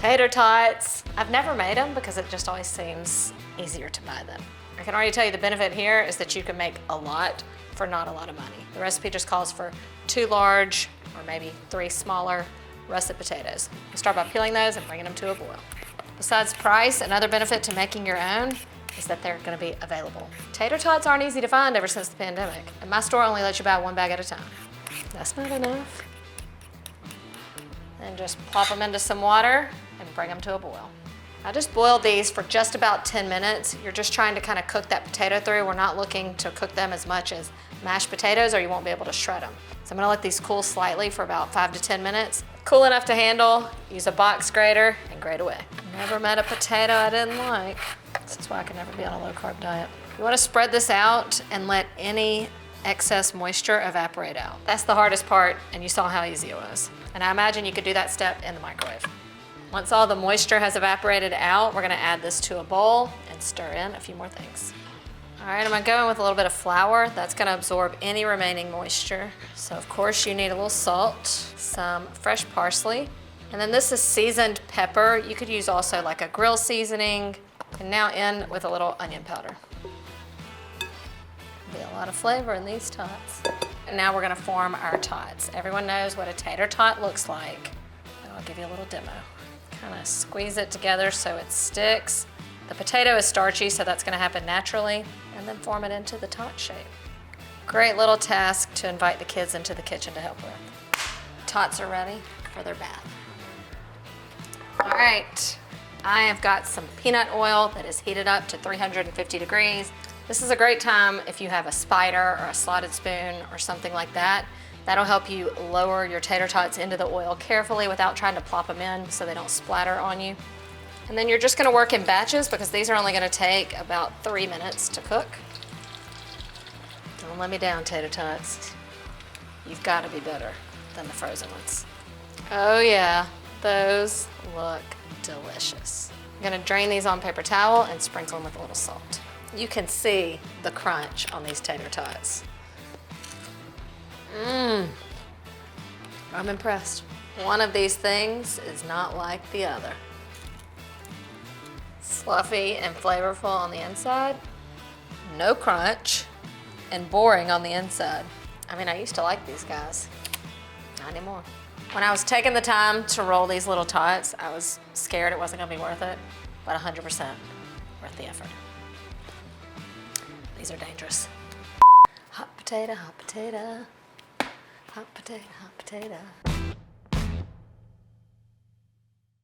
Tater Tots. I've never made them because it just always seems easier to buy them. I can already tell you the benefit here is that you can make a lot for not a lot of money. The recipe just calls for 2 large or maybe 3 smaller russet potatoes. You start by peeling those and bringing them to a boil. Besides price, another benefit to making your own is that they're gonna be available. Tater Tots aren't easy to find ever since the pandemic, and my store only lets you buy 1 bag at a time. That's not enough. And just plop them into some water and bring them to a boil. I just boiled these for just about 10 minutes. You're just trying to kind of cook that potato through. We're not looking to cook them as much as mashed potatoes or you won't be able to shred them. So I'm gonna let these cool slightly for about 5 to 10 minutes. Cool enough to handle, use a box grater and grate away. Never met a potato I didn't like. This is why I can never be on a low carb diet. You wanna spread this out and let any excess moisture evaporate out. That's the hardest part, and you saw how easy it was. And I imagine you could do that step in the microwave. Once all the moisture has evaporated out, we're gonna add this to a bowl and stir in a few more things. All right, I'm gonna go in with a little bit of flour. That's gonna absorb any remaining moisture. So of course you need a little salt, some fresh parsley, and then this is seasoned pepper. You could use also like a grill seasoning, and now in with a little onion powder. Be a lot of flavor in these tots. And now we're gonna form our tots. Everyone knows what a tater tot looks like, but I'll give you a little demo. Kind of squeeze it together so it sticks. The potato is starchy, so that's gonna happen naturally, and then form it into the tot shape. Great little task to invite the kids into the kitchen to help with. Tots are ready for their bath. All right, I have got some peanut oil that is heated up to 350 degrees. This is a great time if you have a spider or a slotted spoon or something like that. That'll help you lower your tater tots into the oil carefully without trying to plop them in so they don't splatter on you. And then you're just gonna work in batches because these are only gonna take about 3 minutes to cook. Don't let me down, tater tots. You've gotta be better than the frozen ones. Oh yeah, those look delicious. I'm gonna drain these on paper towel and sprinkle them with a little salt. You can see the crunch on these tater tots. I'm impressed. One of these things is not like the other. Fluffy and flavorful on the inside, no crunch, and boring on the inside. I mean, I used to like these guys, not anymore. When I was taking the time to roll these little tots, I was scared it wasn't gonna be worth it, but 100% worth the effort. These are dangerous. Hot potato, hot potato. Hot potato, hot potato.